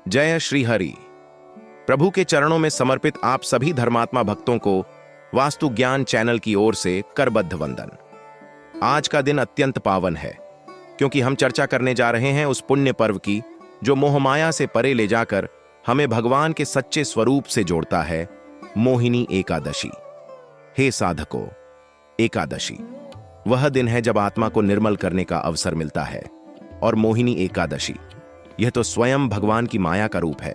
जय श्री हरि। प्रभु के चरणों में समर्पित आप सभी धर्मात्मा भक्तों को वास्तु ज्ञान चैनल की ओर से करबद्ध वंदन। आज का दिन अत्यंत पावन है क्योंकि हम चर्चा करने जा रहे हैं उस पुण्य पर्व की जो मोहमाया से परे ले जाकर हमें भगवान के सच्चे स्वरूप से जोड़ता है, मोहिनी एकादशी। हे साधकों, एकादशी वह दिन है जब आत्मा को निर्मल करने का अवसर मिलता है, और मोहिनी एकादशी यह तो स्वयं भगवान की माया का रूप है,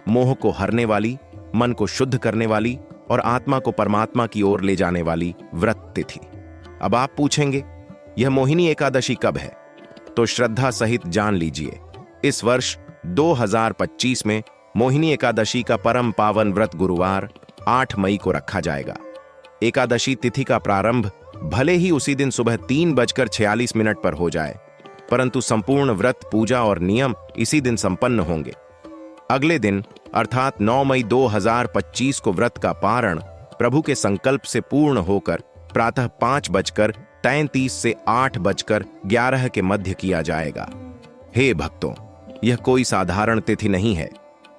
मोह को हरने वाली, मन को शुद्ध करने वाली और आत्मा को परमात्मा की ओर ले जाने वाली व्रत तिथि। अब आप पूछेंगे, यह मोहिनी एकादशी कब है? तो श्रद्धा सहित जान लीजिए, इस वर्ष 2025 में मोहिनी एकादशी का परम पावन व्रत गुरुवार 8 मई को रखा जाएगा। एकादशी तिथि का प्रारंभ भले ही उसी दिन सुबह 3:46 पर हो जाए, परंतु संपूर्ण व्रत, पूजा और नियम इसी दिन संपन्न होंगे। अगले दिन अर्थात 9 मई 2025 को व्रत का पारण प्रभु के संकल्प से पूर्ण होकर प्रातः 5:33 से 8:11 के मध्य किया जाएगा। हे भक्तों, यह कोई साधारण तिथि नहीं है।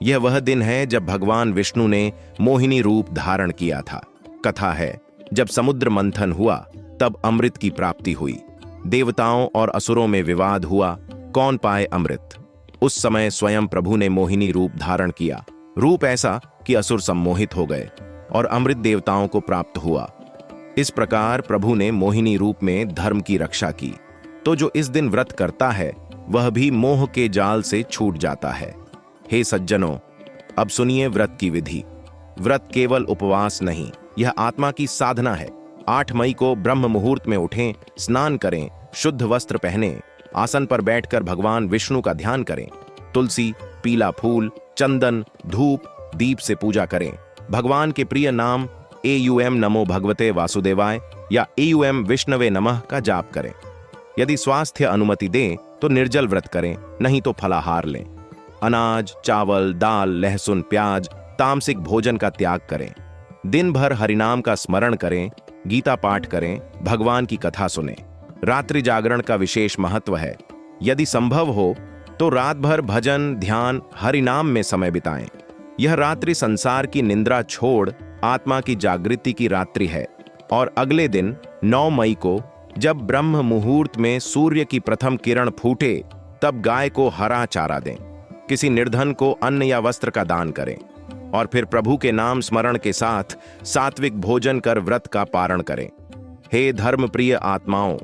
यह वह दिन है जब भगवान विष्णु ने मोहिनी रूप धारण किया था। कथा है, जब समुद्र मंथन हुआ तब अमृत की प्राप्ति हुई। देवताओं और असुरों में विवाद हुआ, कौन पाए अमृत। उस समय स्वयं प्रभु ने मोहिनी रूप धारण किया, रूप ऐसा कि असुर सम्मोहित हो गए और अमृत देवताओं को प्राप्त हुआ। इस प्रकार प्रभु ने मोहिनी रूप में धर्म की रक्षा की। तो जो इस दिन व्रत करता है वह भी मोह के जाल से छूट जाता है। हे सज्जनों, अब सुनिए व्रत की विधि। व्रत केवल उपवास नहीं, यह आत्मा की साधना है। 8 मई को ब्रह्म मुहूर्त में उठें, स्नान करें, शुद्ध वस्त्र पहनें, आसन पर बैठकर भगवान विष्णु का ध्यान करें। तुलसी, पीला फूल, चंदन, धूप, दीप से पूजा करें। भगवान के प्रिय नाम एयूएम नमो भगवते वासुदेवाय या एयूएम विष्णवे नमः का जाप करें। यदि स्वास्थ्य अनुमति दे तो निर्जल व्रत करें, नहीं तो फलाहार लें। अनाज, चावल, दाल, लहसुन, प्याज, तामसिक भोजन का त्याग करें। दिन भर हरिनाम का स्मरण करें, गीता पाठ करें, भगवान की कथा सुनें। रात्रि जागरण का विशेष महत्व है। यदि संभव हो तो रात भर भजन, ध्यान, हरिनाम में समय बिताएं। यह रात्रि संसार की निंद्रा छोड़ आत्मा की जागृति की रात्रि है। और अगले दिन 9 मई को जब ब्रह्म मुहूर्त में सूर्य की प्रथम किरण फूटे तब गाय को हरा चारा दें। किसी निर्धन को अन्न या वस्त्र का दान करें और फिर प्रभु के नाम स्मरण के साथ सात्विक भोजन कर व्रत का पारण करें। हे धर्म प्रिय आत्माओं,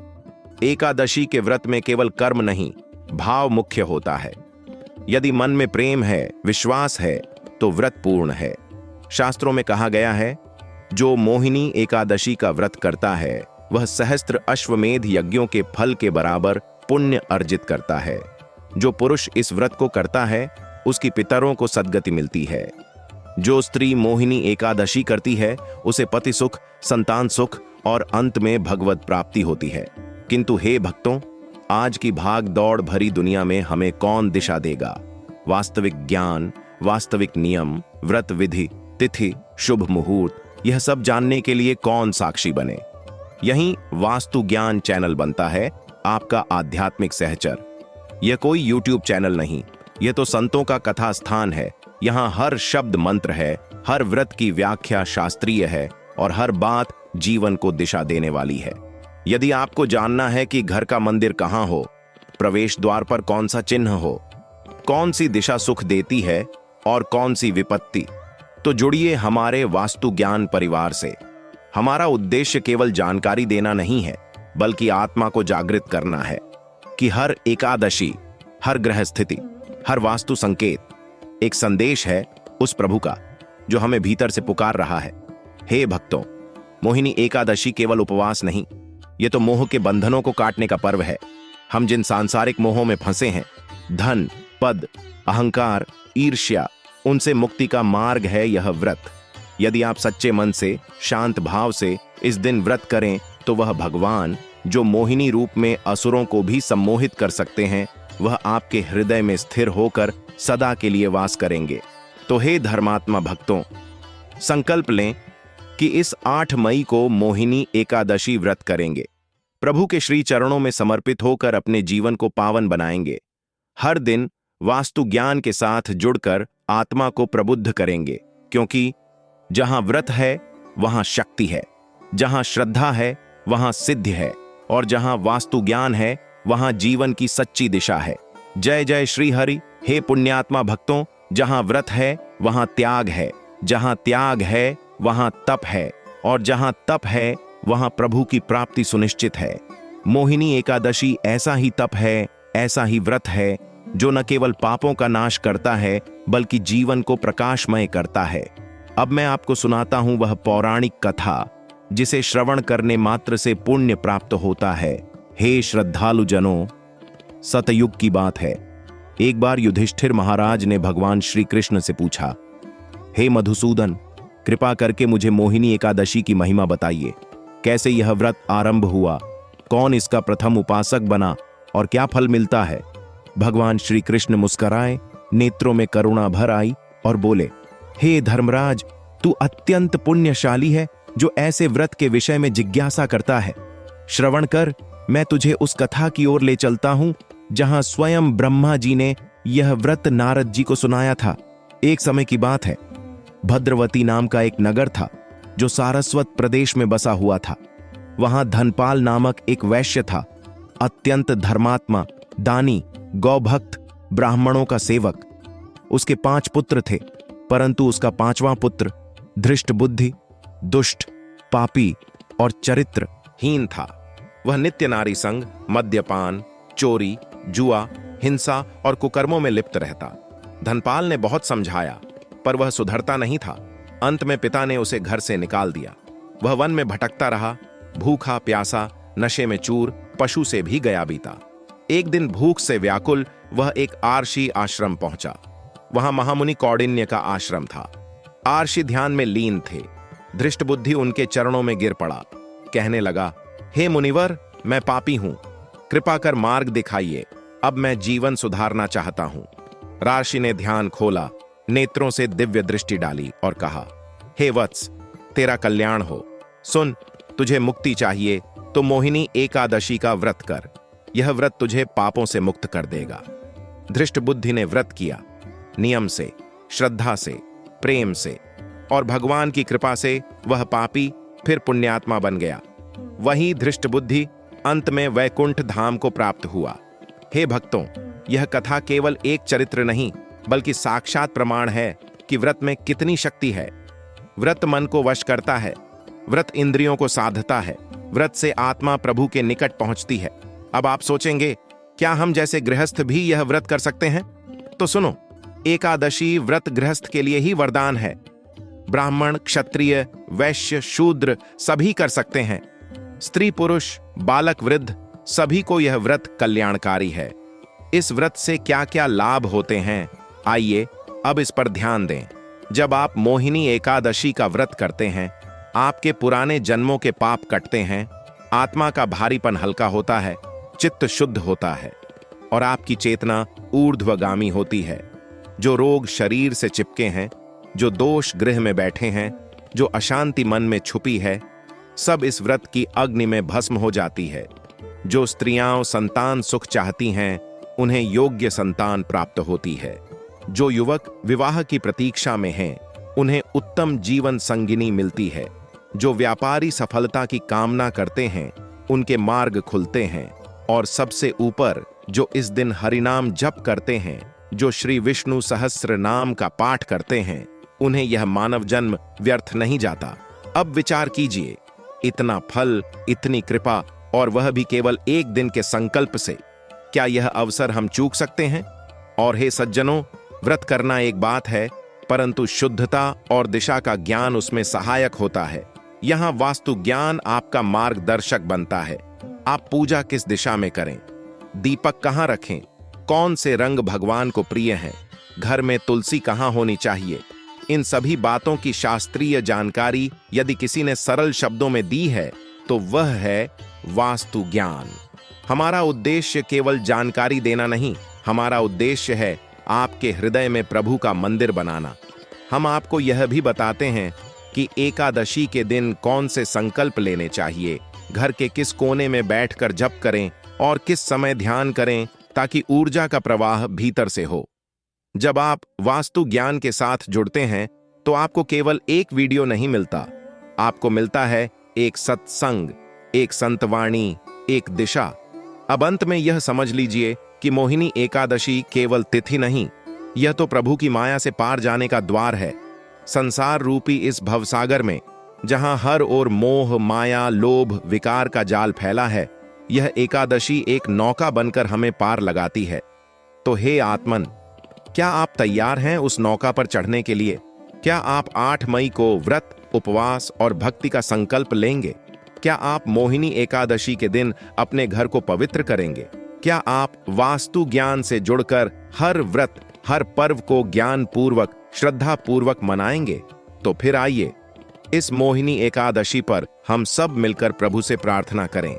एकादशी के व्रत में केवल कर्म नहीं, भाव मुख्य होता है। यदि मन में प्रेम है, विश्वास है तो व्रत पूर्ण है। शास्त्रों में कहा गया है, जो मोहिनी एकादशी का व्रत करता है वह सहस्त्र अश्वमेध यज्ञों के फल के बराबर पुण्य अर्जित करता है। जो पुरुष इस व्रत को करता है उसकी पितरों को सद्गति मिलती है। जो स्त्री मोहिनी एकादशी करती है उसे पति सुख, संतान सुख और अंत में भगवत प्राप्ति होती है। किंतु हे भक्तों, आज की भाग दौड़ भरी दुनिया में हमें कौन दिशा देगा? वास्तविक ज्ञान, वास्तविक नियम, व्रत विधि, तिथि, शुभ मुहूर्त, यह सब जानने के लिए कौन साक्षी बने? यहीं वास्तु ज्ञान चैनल बनता है आपका आध्यात्मिक सहचर। यह कोई YouTube चैनल नहीं, यह तो संतों का कथा स्थान है। यहाँ हर शब्द मंत्र है, हर व्रत की व्याख्या शास्त्रीय है और हर बात जीवन को दिशा देने वाली है। यदि आपको जानना है कि घर का मंदिर कहाँ हो, प्रवेश द्वार पर कौन सा चिन्ह हो, कौन सी दिशा सुख देती है और कौन सी विपत्ति, तो जुड़िए हमारे वास्तु ज्ञान परिवार से। हमारा उद्देश्य केवल जानकारी देना नहीं है, बल्कि आत्मा को जागृत करना है कि हर एकादशी, हर ग्रह स्थिति, हर वास्तु संकेत एक संदेश है उस प्रभु का जो हमें भीतर से पुकार रहा है। हे भक्तों, मोहिनी एकादशी केवल उपवास नहीं, ये तो मोह के बंधनों को काटने का पर्व है। हम जिन सांसारिक मोहों में फंसे हैं, धन, पद, अहंकार, ईर्ष्या, उनसे मुक्ति का मार्ग है यह व्रत। यदि आप सच्चे मन से, शांत भाव से इस दिन व्रत करें तो वह भगवान जो मोहिनी रूप में असुरों को भी सम्मोहित कर सकते हैं, वह आपके हृदय में स्थिर होकर सदा के लिए वास करेंगे। तो हे धर्मात्मा भक्तों, संकल्प लें कि इस 8 मई को मोहिनी एकादशी व्रत करेंगे। प्रभु के श्री चरणों में समर्पित होकर अपने जीवन को पावन बनाएंगे। हर दिन वास्तु ज्ञान के साथ जुड़कर आत्मा को प्रबुद्ध करेंगे, क्योंकि जहां व्रत है वहां शक्ति है, जहां श्रद्धा है वहां सिद्धि है, और जहां वास्तु ज्ञान है वहां जीवन की सच्ची दिशा है। जय जय श्री हरि। हे पुण्यात्मा भक्तों, जहां व्रत है वहां त्याग है, जहां त्याग है वहां तप है, और जहां तप है वहां प्रभु की प्राप्ति सुनिश्चित है। मोहिनी एकादशी ऐसा ही तप है, ऐसा ही व्रत है, जो न केवल पापों का नाश करता है बल्कि जीवन को प्रकाशमय करता है। अब मैं आपको सुनाता हूं वह पौराणिक कथा जिसे श्रवण करने मात्र से पुण्य प्राप्त होता है। हे श्रद्धालु जनों, सतयुग की बात है। एक बार युधिष्ठिर महाराज ने भगवान श्री कृष्ण से पूछा, हे मधुसूदन, कृपा करके मुझे मोहिनी एकादशी की महिमा बताइए। कैसे यह व्रत आरंभ हुआ, कौन इसका प्रथम उपासक बना और क्या फल मिलता है? भगवान श्री कृष्ण मुस्कुराए, नेत्रों में करुणा भर आई और बोले, हे धर्मराज, तू अत्यंत पुण्यशाली है जो ऐसे व्रत के विषय में जिज्ञासा करता है। श्रवण कर, मैं तुझे उस कथा की ओर ले चलता हूं जहां स्वयं ब्रह्मा जी ने यह व्रत नारद जी को सुनाया था। एक समय की बात है, भद्रवती नाम का एक नगर था जो सारस्वत प्रदेश में बसा हुआ था। वहां धनपाल नामक एक वैश्य था, अत्यंत धर्मात्मा, दानी, गौभक्त, ब्राह्मणों का सेवक। उसके 5 पुत्र थे, परंतु उसका 5वां पुत्र धृष्ट बुद्धि, दुष्ट, पापी और चरित्रहीन था। वह नित्य नारी संग, मद्यपान, चोरी, जुआ, हिंसा और कुकर्मों में लिप्त रहता। धनपाल ने बहुत समझाया, पर वह सुधरता नहीं था। अंत में पिता ने उसे घर से निकाल दिया। वह वन में भटकता रहा, भूखा प्यासा, नशे में चूर, पशु से भी गया बीता। एक दिन भूख से व्याकुल वह एक आर्षि आश्रम पहुंचा। वहां महामुनि कौंडिन्य का आश्रम था। आर्षि ध्यान में लीन थे। धृष्ट बुद्धि उनके चरणों में गिर पड़ा, कहने लगा, हे मुनिवर, मैं पापी हूं, कृपा कर मार्ग दिखाइए, अब मैं जीवन सुधारना चाहता हूं। राशि ने ध्यान खोला, नेत्रों से दिव्य दृष्टि डाली और कहा, हे वत्स, तेरा कल्याण हो। सुन, तुझे मुक्ति चाहिए तो मोहिनी एकादशी का व्रत कर। यह व्रत तुझे पापों से मुक्त कर देगा। धृष्ट बुद्धि ने व्रत किया, नियम से, श्रद्धा से, प्रेम से, और भगवान की कृपा से वह पापी फिर पुण्यात्मा बन गया। वही धृष्ट बुद्धि अंत में वैकुंठ धाम को प्राप्त हुआ। हे भक्तों, यह कथा केवल एक चरित्र नहीं बल्कि साक्षात प्रमाण है कि व्रत में कितनी शक्ति है। व्रत मन को वश करता है, व्रत इंद्रियों को साधता है, व्रत से आत्मा प्रभु के निकट पहुंचती है। अब आप सोचेंगे, क्या हम जैसे गृहस्थ भी यह व्रत कर सकते हैं? तो सुनो, एकादशी व्रत गृहस्थ के लिए ही वरदान है। ब्राह्मण, क्षत्रिय, वैश्य, शूद्र सभी कर सकते हैं। स्त्री, पुरुष, बालक, वृद्ध सभी को यह व्रत कल्याणकारी है। इस व्रत से क्या क्या लाभ होते हैं, आइए अब इस पर ध्यान दें। जब आप मोहिनी एकादशी का व्रत करते हैं, आपके पुराने जन्मों के पाप कटते हैं, आत्मा का भारीपन हल्का होता है, चित्त शुद्ध होता है और आपकी चेतना ऊर्ध्वगामी होती है। जो रोग शरीर से चिपके हैं, जो दोष गृह में बैठे हैं, जो अशांति मन में छुपी है, सब इस व्रत की अग्नि में भस्म हो जाती है। जो स्त्रियां संतान सुख चाहती हैं, उन्हें योग्य संतान प्राप्त होती है। जो युवक विवाह की प्रतीक्षा में हैं, उन्हें उत्तम जीवन संगिनी मिलती है। जो व्यापारी सफलता की कामना करते हैं, उनके मार्ग खुलते हैं। और सबसे ऊपर जो इस दिन हरिनाम जप करते हैं, जो श्री विष्णु सहस्र नाम का पाठ करते हैं, उन्हें यह मानव जन्म व्यर्थ नहीं जाता। अब विचार कीजिए, इतना फल, इतनी कृपा, और वह भी केवल एक दिन के संकल्प से। क्या यह अवसर हम चूक सकते हैं? और हे सज्जनों, व्रत करना एक बात है, परंतु शुद्धता और दिशा का ज्ञान उसमें सहायक होता है। यहाँ वास्तु ज्ञान आपका मार्गदर्शक बनता है। आप पूजा किस दिशा में करें, दीपक कहाँ रखें, कौन से रंग भगवान को प्रिय हैं, घर में तुलसी कहाँ होनी चाहिए, इन सभी बातों की शास्त्रीय जानकारी यदि किसी ने सरल शब्दों में दी है तो वह है वास्तु ज्ञान। हमारा उद्देश्य केवल जानकारी देना नहीं, हमारा उद्देश्य है आपके हृदय में प्रभु का मंदिर बनाना। हम आपको यह भी बताते हैं कि एकादशी के दिन कौन से संकल्प लेने चाहिए, घर के किस कोने में बैठकर जप करें और किस समय ध्यान करें ताकि ऊर्जा का प्रवाह भीतर से हो। जब आप वास्तु ज्ञान के साथ जुड़ते हैं तो आपको केवल एक वीडियो नहीं मिलता, आपको मिलता है एक सत्संग, एक संतवाणी, एक दिशा। अब अंत में यह समझ लीजिए कि मोहिनी एकादशी केवल तिथि नहीं, यह तो प्रभु की माया से पार जाने का द्वार है। संसार रूपी इस भवसागर में जहां हर ओर मोह, माया, लोभ, विकार का जाल फैला है, यह एकादशी एक नौका बनकर हमें पार लगाती है। तो हे आत्मन, क्या आप तैयार हैं उस नौका पर चढ़ने के लिए? क्या आप 8 मई को व्रत, उपवास और भक्ति का संकल्प लेंगे? क्या आप मोहिनी एकादशी के दिन अपने घर को पवित्र करेंगे? क्या आप वास्तु ज्ञान से जुड़कर हर व्रत, हर पर्व को ज्ञान पूर्वक, श्रद्धा पूर्वक मनाएंगे? तो फिर आइए, इस मोहिनी एकादशी पर हम सब मिलकर प्रभु से प्रार्थना करें।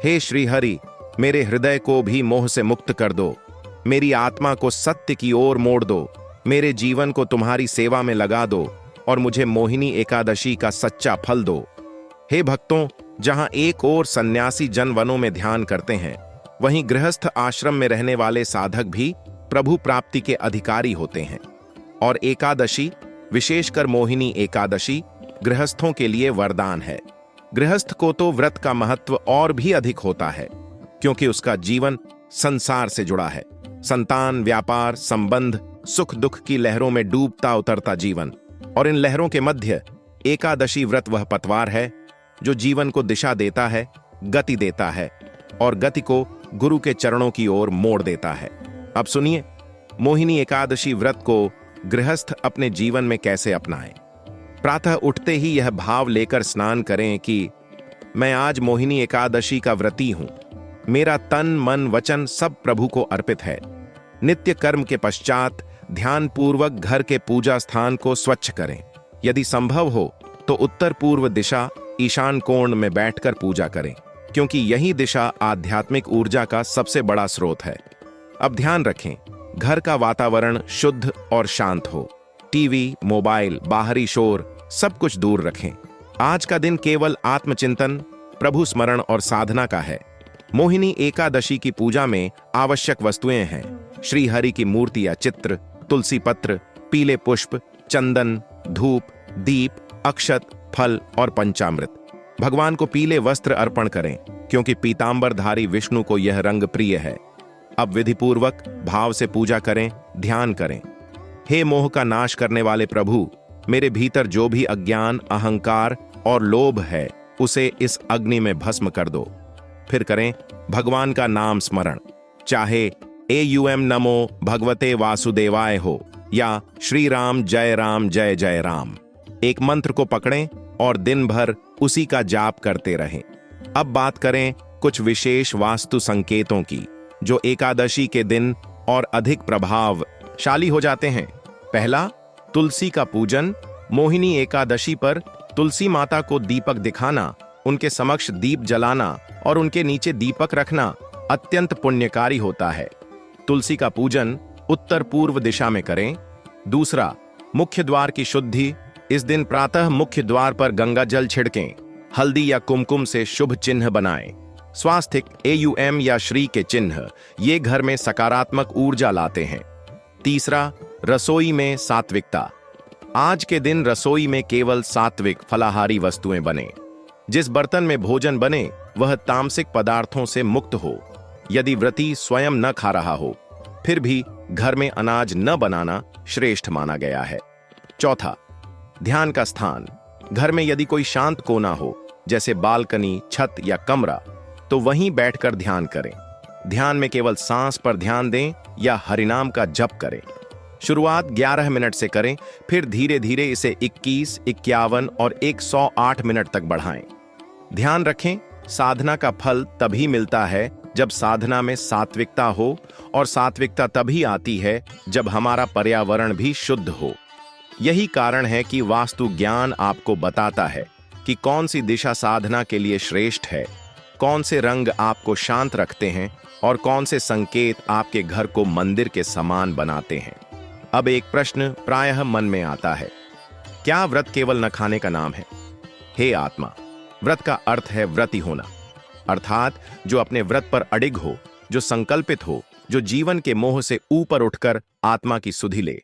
हे श्री हरि, मेरे हृदय को भी मोह से मुक्त कर दो, मेरी आत्मा को सत्य की ओर मोड़ दो, मेरे जीवन को तुम्हारी सेवा में लगा दो और मुझे मोहिनी एकादशी का सच्चा फल दो। हे भक्तों, जहां एक ओर सन्यासी जन वनों में ध्यान करते हैं, वहीं गृहस्थ आश्रम में रहने वाले साधक भी प्रभु प्राप्ति के अधिकारी होते हैं। और एकादशी, विशेषकर मोहिनी एकादशी, गृहस्थों के लिए वरदान है। गृहस्थ को तो व्रत का महत्व और भी अधिक होता है, क्योंकि उसका जीवन संसार से जुड़ा है। संतान, व्यापार, संबंध, सुख दुख की लहरों में डूबता उतरता जीवन, और इन लहरों के मध्य एकादशी व्रत वह पतवार है जो जीवन को दिशा देता है, गति देता है और गति को गुरु के चरणों की ओर मोड़ देता है। अब सुनिए, मोहिनी एकादशी व्रत को गृहस्थ अपने जीवन में कैसे अपनाएं। प्रातः उठते ही यह भाव लेकर स्नान करें कि मैं आज मोहिनी एकादशी का व्रती हूं, मेरा तन, मन, वचन सब प्रभु को अर्पित है। नित्य कर्म के पश्चात ध्यान पूर्वक घर के पूजा स्थान को स्वच्छ करें। यदि संभव हो तो उत्तर पूर्व दिशा, ईशान कोण में बैठकर पूजा करें, क्योंकि यही दिशा आध्यात्मिक ऊर्जा का सबसे बड़ा स्रोत है। अब ध्यान रखें, घर का वातावरण शुद्ध और शांत हो। टीवी, मोबाइल, बाहरी शोर सब कुछ दूर रखें। आज का दिन केवल आत्मचिंतन, प्रभु स्मरण और साधना का है। मोहिनी एकादशी की पूजा में आवश्यक वस्तुएं हैं: श्री हरि की मूर्ति या चित्र, तुलसी पत्र, पीले पुष्प, चंदन, धूप, दीप, अक्षत, फल और पंचामृत। भगवान को पीले वस्त्र अर्पण करें, क्योंकि पीतांबरधारी विष्णु को यह रंग प्रिय है। अब विधिपूर्वक भाव से पूजा करें, ध्यान करें। हे मोह का नाश करने वाले प्रभु, मेरे भीतर जो भी अज्ञान, अहंकार और लोभ है, उसे इस अग्नि में भस्म कर दो। फिर करें भगवान का नाम स्मरण, चाहे AUM नमो भगवते वासुदेवाय हो या श्री राम जय जय राम। एक मंत्र को पकड़ें और दिन भर उसी का जाप करते रहें। अब बात करें कुछ विशेष वास्तु संकेतों की, जो एकादशी के दिन और अधिक प्रभावशाली हो जाते हैं। पहला, तुलसी का पूजन। मोहिनी एकादशी पर तुलसी माता को दीपक दिखाना, उनके समक्ष दीप जलाना और उनके नीचे दीपक रखना अत्यंत पुण्यकारी होता है। तुलसी का पूजन उत्तर पूर्व दिशा में करें। दूसरा, मुख्य द्वार की शुद्धि। इस दिन प्रातः मुख्य द्वार पर गंगा जल छिड़कें, हल्दी या कुमकुम से शुभ चिन्ह बनाएं। स्वास्तिक, AUM या श्री के चिन्ह, ये घर में सकारात्मक ऊर्जा लाते हैं। तीसरा, रसोई में सात्विकता। आज के दिन रसोई में केवल सात्विक फलाहारी वस्तुएं बने। जिस बर्तन में भोजन बने वह तामसिक पदार्थों से मुक्त हो। यदि व्रती स्वयं न खा रहा हो, फिर भी घर में अनाज न बनाना श्रेष्ठ माना गया है। चौथा, ध्यान का स्थान। घर में यदि कोई शांत कोना हो, जैसे बालकनी, छत या कमरा, तो वहीं बैठकर ध्यान करें। ध्यान में केवल सांस पर ध्यान दें या हरिनाम का जप करें। शुरुआत 11 मिनट से करें, फिर धीरे धीरे इसे 21, 51 और 108 मिनट तक बढ़ाएं। ध्यान रखें, साधना का फल तभी मिलता है जब साधना में सात्विकता हो, और सात्विकता तभी आती है जब हमारा पर्यावरण भी शुद्ध हो। यही कारण है कि वास्तु ज्ञान आपको बताता है कि कौन सी दिशा साधना के लिए श्रेष्ठ है, कौन से रंग आपको शांत रखते हैं और कौन से संकेत आपके घर को मंदिर के समान बनाते हैं। अब एक प्रश्न प्रायः मन में आता है, क्या व्रत केवल न खाने का नाम है? हे आत्मा, व्रत का अर्थ है व्रती होना, अर्थात जो अपने व्रत पर अडिग हो, जो संकल्पित हो, जो जीवन के मोह से ऊपर उठकर आत्मा की सुधि ले।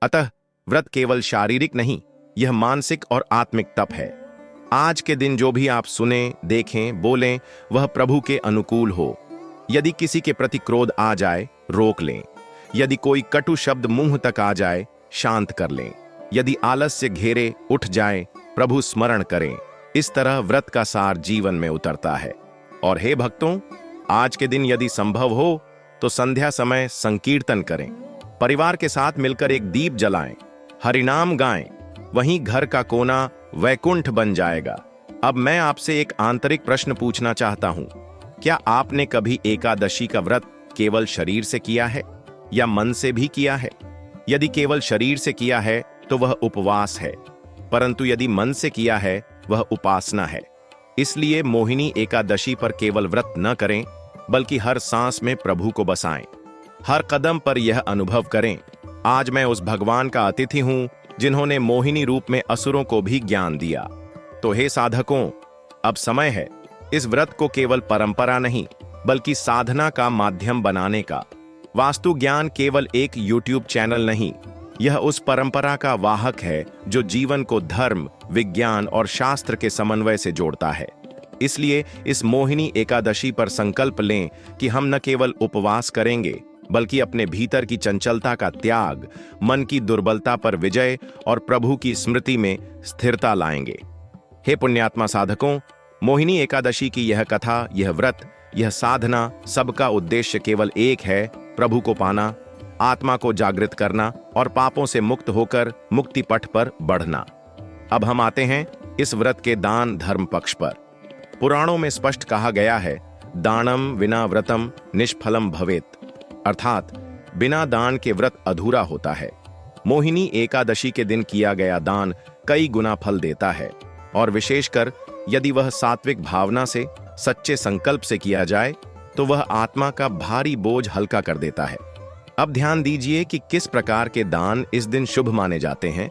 अतः व्रत केवल शारीरिक नहीं, यह मानसिक और आत्मिक तप है। आज के दिन जो भी आप सुने, देखें, बोलें, वह प्रभु के अनुकूल हो। यदि किसी के प्रति क्रोध आ जाए, रोक लें। यदि कोई कटु शब्द मुंह तक आ जाए, शांत कर लें। यदि आलस्य घेरे, उठ जाए, प्रभु स्मरण करें। इस तरह व्रत का सार जीवन में उतरता है। और हे भक्तों, आज के दिन यदि संभव हो तो संध्या समय संकीर्तन करें, परिवार के साथ मिलकर एक दीप जलाएं, हरिनाम गाएं, वहीं घर का कोना वैकुंठ बन जाएगा। अब मैं आपसे एक आंतरिक प्रश्न पूछना चाहता हूं, क्या आपने कभी एकादशी का व्रत केवल शरीर से किया है या मन से भी किया है? यदि केवल शरीर से किया है तो वह उपवास है, परंतु यदि मन से किया है वह उपासना है। इसलिए मोहिनी एकादशी पर केवल व्रत न करें, बल्कि हर सांस में प्रभु को बसाएं, हर कदम पर यह अनुभव करें, आज मैं उस भगवान का अतिथि हूं जिन्होंने मोहिनी रूप में असुरों को भी ज्ञान दिया। तो हे साधकों, अब समय है इस व्रत को केवल परंपरा नहीं, बल्कि साधना का माध्यम बनाने का। वास्तु ज्ञान केवल एक यूट्यूब चैनल नहीं, यह उस परंपरा का वाहक है जो जीवन को धर्म, विज्ञान और शास्त्र के समन्वय से जोड़ता है। इसलिए इस मोहिनी एकादशी पर संकल्प लें कि हम न केवल उपवास करेंगे, बल्कि अपने भीतर की चंचलता का त्याग, मन की दुर्बलता पर विजय और प्रभु की स्मृति में स्थिरता लाएंगे। हे पुण्यात्मा साधकों, मोहिनी एकादशी की यह कथा, यह व्रत, यह साधना, सबका उद्देश्य केवल एक है, प्रभु को पाना, आत्मा को जागृत करना और पापों से मुक्त होकर मुक्ति पथ पर बढ़ना। अब हम आते हैं इस व्रत के दान धर्म पक्ष पर। पुराणों में स्पष्ट कहा गया है, दानम विना व्रतम निष्फलम भवेत, अर्थात बिना दान के व्रत अधूरा होता है। मोहिनी एकादशी के दिन किया गया दान कई गुना फल देता है, और विशेषकर यदि वह सात्विक भावना से, सच्चे संकल्प से किया जाए तो वह आत्मा का भारी बोझ हल्का कर देता है। अब ध्यान दीजिए कि किस प्रकार के दान इस दिन शुभ माने जाते हैं।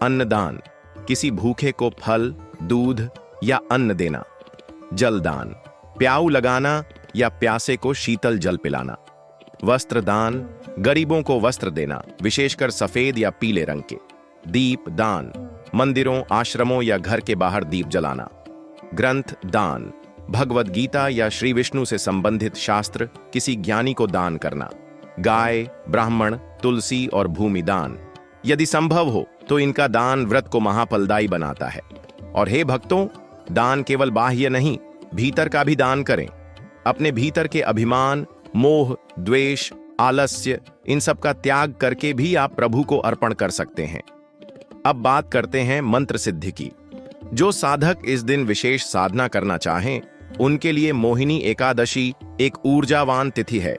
अन्नदान, किसी भूखे को फल, दूध या अन्न देना। जलदान, प्याऊ लगाना या प्यासे को शीतल जल पिलाना। वस्त्र दान, गरीबों को वस्त्र देना, विशेषकर सफेद या पीले रंग के। दीप दान, मंदिरों, आश्रमों या घर के बाहर दीप जलाना। ग्रंथ दान, भगवद गीता या श्री विष्णु से संबंधित शास्त्र किसी ज्ञानी को दान करना। गाय, ब्राह्मण, तुलसी और भूमि दान, यदि संभव हो तो इनका दान व्रत को महाफलदायी बनाता है। और हे भक्तों, दान केवल बाह्य नहीं, भीतर का भी दान करें। अपने भीतर के अभिमान, मोह, द्वेष, आलस्य, इन सब का त्याग करके भी आप प्रभु को अर्पण कर सकते हैं। अब बात करते हैं मंत्र सिद्धि की। जो साधक इस दिन विशेष साधना करना चाहें, उनके लिए मोहिनी एकादशी एक ऊर्जावान तिथि है।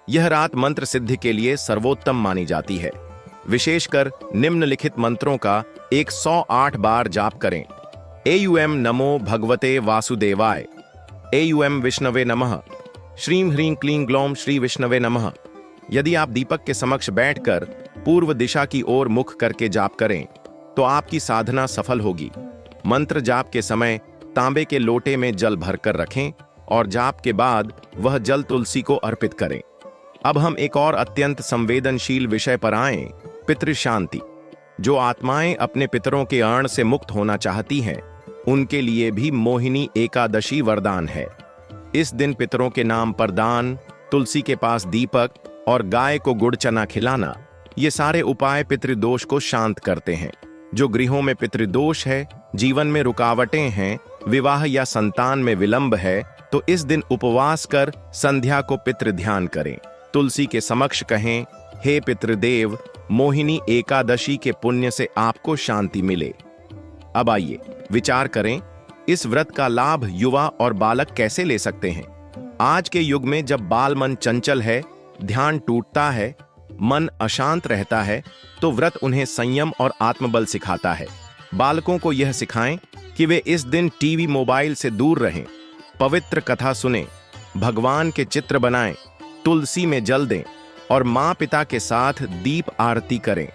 यह रात मंत्र सिद्धि के लिए सर्वोत्तम मानी जाती है। विशेषकर निम्नलिखित मंत्रों का 108 बार जाप करें। एयुएम नमो भगवते वासुदेवाय, एयुएम विष्णवे नमः, श्रीं ह्रीं क्लीं ग्लौम श्री विष्णवे नमः। यदि आप दीपक के समक्ष बैठकर पूर्व दिशा की ओर मुख करके जाप करें तो आपकी साधना सफल होगी। मंत्र जाप के समय तांबे के लोटे में जल भरकर रखें और जाप के बाद वह जल तुलसी को अर्पित करें। अब हम एक और अत्यंत संवेदनशील विषय पर आएं, पितृ शांति। जो आत्माएं अपने पितरों के अर्ण से मुक्त होना चाहती हैं, उनके लिए भी मोहिनी एकादशी वरदान है। इस दिन पितरों के नाम पर दान, तुलसी के पास दीपक और गाय को गुड़ चना खिलाना, ये सारे उपाय पितृदोष को शांत करते हैं। जो गृहों में पितृदोष है, जीवन में रुकावटें हैं, विवाह या संतान में विलंब है, तो इस दिन उपवास कर संध्या को पितृ ध्यान करें। तुलसी के समक्ष कहें, हे पितृदेव, मोहिनी एकादशी के पुण्य से आपको शांति मिले। अब आइए विचार करें, इस व्रत का लाभ युवा और बालक कैसे ले सकते हैं। आज के युग में जब बाल मन चंचल है, ध्यान टूटता है, मन अशांत रहता है, तो व्रत उन्हें संयम और आत्मबल सिखाता है। बालकों को यह सिखाएं कि वे इस दिन टीवी मोबाइल से दूर रहें, पवित्र कथा सुनें, भगवान के चित्र बनाएं, तुलसी में जल दें और माँ पिता के साथ दीप आरती करें।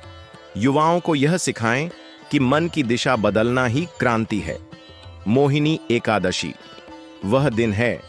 युवाओं को यह सिखाएं कि मन की दिशा बदलना ही क्रांति है। मोहिनी एकादशी वह दिन है